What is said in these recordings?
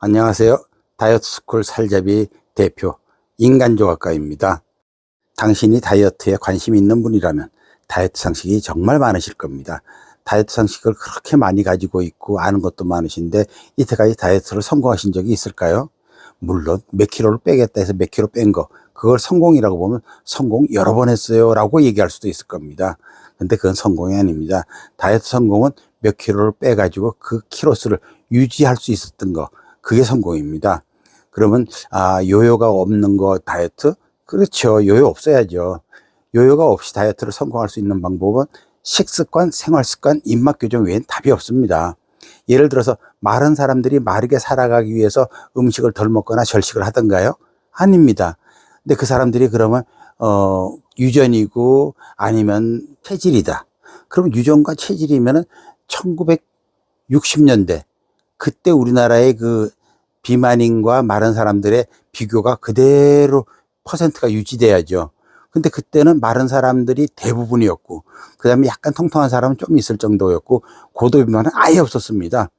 안녕하세요. 다이어트스쿨 살잡이 대표 인간조각가입니다. 당신이 다이어트에 관심이 있는 분이라면 다이어트 상식이 정말 많으실 겁니다. 다이어트 상식을 그렇게 많이 가지고 있고 아는 것도 많으신데 이때까지 다이어트를 성공하신 적이 있을까요? 물론 몇 킬로를 빼겠다 해서 몇 킬로 뺀 거, 그걸 성공이라고 보면 성공 여러 번 했어요 라고 얘기할 수도 있을 겁니다. 근데 그건 성공이 아닙니다. 다이어트 성공은 몇 킬로를 빼가지고 그 킬로수를 유지할 수 있었던 거, 그게 성공입니다. 그러면 요요가 없는 거 다이어트? 그렇죠. 요요 없어야죠. 요요가 없이 다이어트를 성공할 수 있는 방법은 식습관, 생활습관, 입맛교정 외엔 답이 없습니다. 예를 들어서 마른 사람들이 마르게 살아가기 위해서 음식을 덜 먹거나 절식을 하던가요? 아닙니다. 근데 그 사람들이 그러면 유전이고 아니면 체질이다. 그럼 유전과 체질이면은 1960년대 그때 우리나라의 그 비만인과 마른 사람들의 비교가 그대로 퍼센트가 유지돼야죠. 근데 그때는 마른 사람들이 대부분이었고, 그 다음에 약간 통통한 사람은 좀 있을 정도였고, 고도비만은 아예 없었습니다.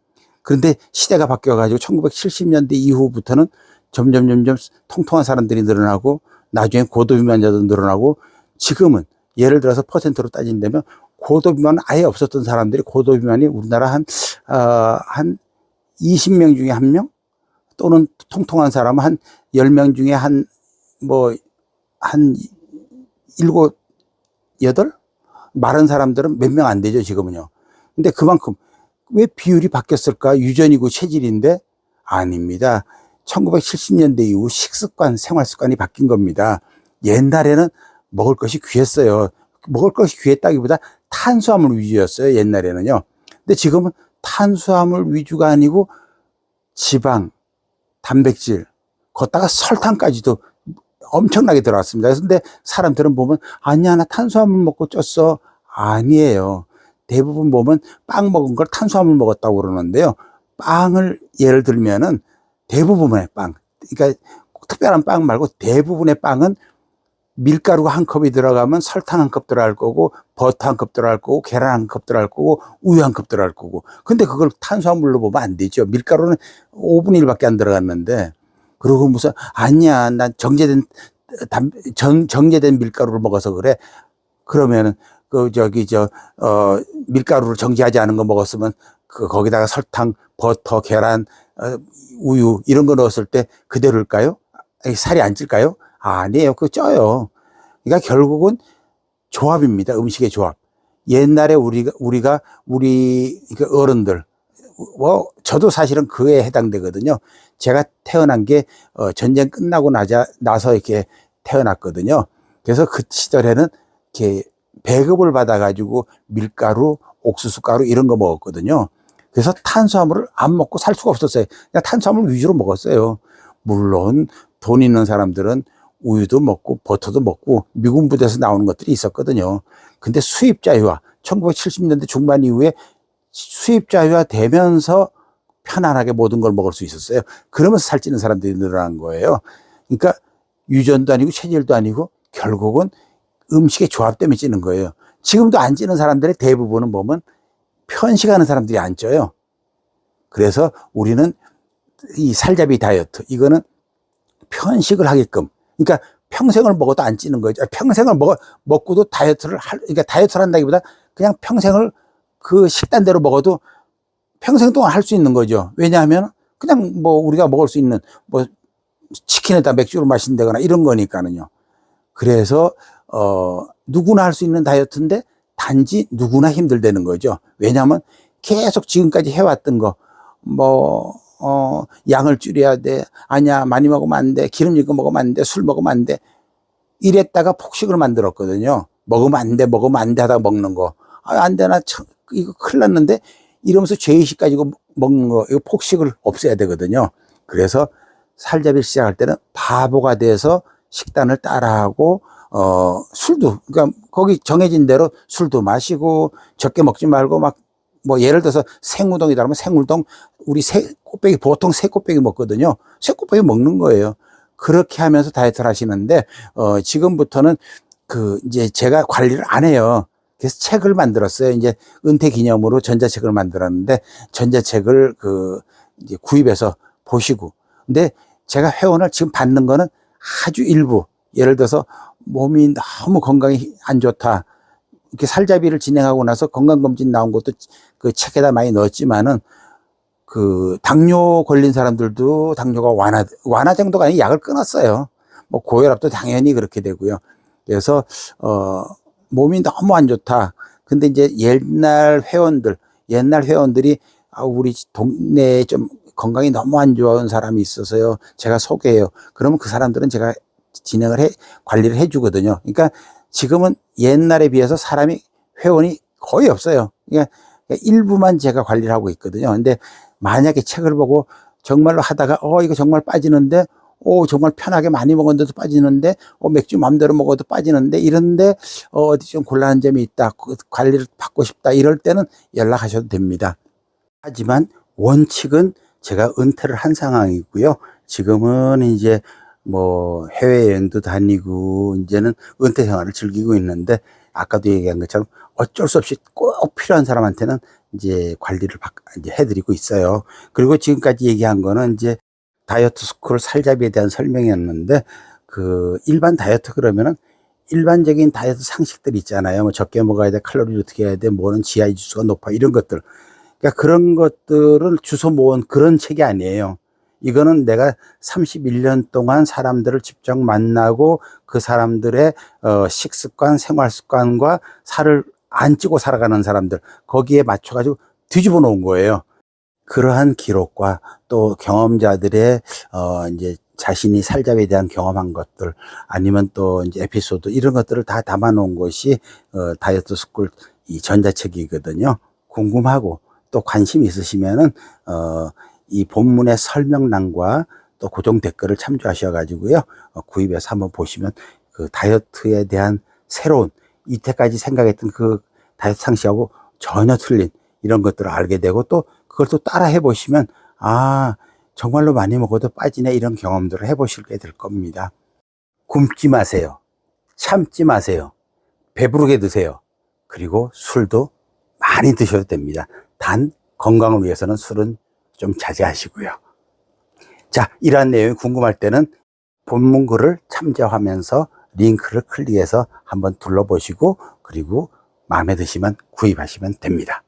그런데 시대가 바뀌어가지고 1970년대 이후부터는 점점 통통한 사람들이 늘어나고, 나중에 고도비만자도 늘어나고, 지금은 예를 들어서 퍼센트로 따진다면 고도비만은 아예 없었던 사람들이 고도비만이 우리나라 한 20명 중에 1명? 또는 통통한 사람은 한 10명 중에 한 7, 8? 마른 사람들은 몇 명 안 되죠, 지금은요. 근데 그만큼 왜 비율이 바뀌었을까? 유전이고 체질인데? 아닙니다. 1970년대 이후 식습관, 생활습관이 바뀐 겁니다. 옛날에는 먹을 것이 귀했어요. 먹을 것이 귀했다기보다 탄수화물 위주였어요, 옛날에는요. 근데 지금은 탄수화물 위주가 아니고 지방, 단백질, 걷다가 설탕까지도 엄청나게 들어왔습니다. 그런데 사람들은 보면 아니야, 나 탄수화물 먹고 쪘어. 아니에요. 대부분 보면 빵 먹은 걸 탄수화물 먹었다고 그러는데요. 빵을 예를 들면은 대부분의 빵, 그러니까 특별한 빵 말고 대부분의 빵은 밀가루가 한 컵이 들어가면 설탕 한 컵 들어갈 거고, 버터 한 컵 들어갈 거고, 계란 한 컵 들어갈 거고, 우유 한 컵 들어갈 거고. 근데 그걸 탄수화물로 보면 안 되죠. 밀가루는 5분의 1밖에 안 들어갔는데. 그리고 무슨, 아니야, 난 정제된 밀가루를 먹어서 그래. 그러면은, 밀가루를 정제하지 않은 거 먹었으면, 거기다가 설탕, 버터, 계란, 우유, 이런 거 넣었을 때 그대로일까요? 살이 안 찔까요? 아니에요. 그거 쪄요. 그러니까 결국은 조합입니다. 음식의 조합. 옛날에 우리 어른들, 저도 사실은 그에 해당되거든요. 제가 태어난 게, 전쟁 끝나고 나서 이렇게 태어났거든요. 그래서 그 시절에는 이렇게 배급을 받아가지고 밀가루, 옥수수가루 이런 거 먹었거든요. 그래서 탄수화물을 안 먹고 살 수가 없었어요. 그냥 탄수화물 위주로 먹었어요. 물론 돈 있는 사람들은 우유도 먹고 버터도 먹고 미군 부대에서 나오는 것들이 있었거든요. 근데 수입자유화, 1970년대 중반 이후에 수입자유화 되면서 편안하게 모든 걸 먹을 수 있었어요. 그러면서 살찌는 사람들이 늘어난 거예요. 그러니까 유전도 아니고 체질도 아니고 결국은 음식의 조합 때문에 찌는 거예요. 지금도 안 찌는 사람들의 대부분은 보면 편식하는 사람들이 안 쪄요. 그래서 우리는 이 살잡이 다이어트, 이거는 편식을 하게끔, 그러니까 평생을 먹어도 안 찌는 거죠. 평생을 먹고도 그러니까 다이어트를 한다기보다 그냥 평생을 그 식단대로 먹어도 평생 동안 할 수 있는 거죠. 왜냐하면 그냥 우리가 먹을 수 있는 치킨에다 맥주를 마신다거나 이런 거니까는요. 그래서 누구나 할 수 있는 다이어트인데 단지 누구나 힘들다는 거죠. 왜냐하면 계속 지금까지 해왔던 거, 양을 줄여야 돼. 아니야, 많이 먹으면 안 돼. 기름진 거 먹으면 안 돼. 술 먹으면 안 돼. 이랬다가 폭식을 만들었거든요. 먹으면 안 돼 하다가 먹는 거. 안 돼, 이거 큰일 났는데 이러면서 죄의식 가지고 먹는 거, 이거 폭식을 없애야 되거든요. 그래서 살잡이를 시작할 때는 바보가 돼서 식단을 따라하고, 술도, 그러니까 거기 정해진 대로 술도 마시고, 적게 먹지 말고 예를 들어서 생우동이다 그러면 생우동, 우리 보통 새 꽃배기 먹거든요. 새 꽃배기 먹는 거예요. 그렇게 하면서 다이어트를 하시는데, 지금부터는 이제 제가 관리를 안 해요. 그래서 책을 만들었어요. 이제 은퇴 기념으로 전자책을 만들었는데, 전자책을 이제 구입해서 보시고. 근데 제가 회원을 지금 받는 거는 아주 일부, 예를 들어서 몸이 너무 건강이 안 좋다, 이렇게 살자비를 진행하고 나서 건강검진 나온 것도 그 책에다 많이 넣었지만은, 그 당뇨 걸린 사람들도 당뇨가 완화 정도가 아니라 약을 끊었어요. 뭐 고혈압도 당연히 그렇게 되고요. 그래서 몸이 너무 안 좋다. 근데 이제 옛날 회원들이 우리 동네에 좀 건강이 너무 안 좋은 사람이 있어서요, 제가 소개해요. 그러면 그 사람들은 제가 관리를 해주거든요. 그러니까 지금은 옛날에 비해서 회원이 거의 없어요. 그러니까 일부만 제가 관리를 하고 있거든요. 근데 만약에 책을 보고 정말로 하다가 이거 정말 빠지는데, 정말 편하게 많이 먹었는데도 빠지는데, 맥주 마음대로 먹어도 빠지는데, 이런데 어디 좀 곤란한 점이 있다, 관리를 받고 싶다, 이럴 때는 연락하셔도 됩니다. 하지만 원칙은 제가 은퇴를 한 상황이고요. 지금은 이제 뭐 해외여행도 다니고 이제는 은퇴 생활을 즐기고 있는데, 아까도 얘기한 것처럼 어쩔 수 없이 꼭 필요한 사람한테는 이제 관리를 이제 해드리고 있어요. 그리고 지금까지 얘기한 거는 이제 다이어트 스쿨 살자비에 대한 설명이었는데, 그 일반 다이어트 그러면은 일반적인 다이어트 상식들 있잖아요. 뭐 적게 먹어야 돼, 칼로리를 어떻게 해야 돼, 뭐는 GI 지수가 높아, 이런 것들. 그러니까 그런 것들을 주워 모은 그런 책이 아니에요. 이거는 내가 31년 동안 사람들을 직접 만나고 그 사람들의 식습관, 생활습관과 살을 안 찌고 살아가는 사람들, 거기에 맞춰가지고 뒤집어 놓은 거예요. 그러한 기록과 또 경험자들의 이제 자신이 살자비에 대한 경험한 것들, 아니면 또 이제 에피소드, 이런 것들을 다 담아 놓은 것이 다이어트 스쿨 이 전자책이거든요. 궁금하고 또 관심 있으시면은 이 본문의 설명란과 또 고정 댓글을 참조하셔가지고요, 구입해서 한번 보시면 그 다이어트에 대한 새로운, 이때까지 생각했던 그 다이어트 상식하고 전혀 틀린 이런 것들을 알게 되고, 또 그걸 또 따라 해보시면 정말로 많이 먹어도 빠지네, 이런 경험들을 해보시게 될 겁니다. 굶지 마세요. 참지 마세요. 배부르게 드세요. 그리고 술도 많이 드셔도 됩니다. 단 건강을 위해서는 술은 좀 자제하시고요. 자, 이러한 내용이 궁금할 때는 본문 글을 참조하면서 링크를 클릭해서 한번 둘러보시고, 그리고 마음에 드시면 구입하시면 됩니다.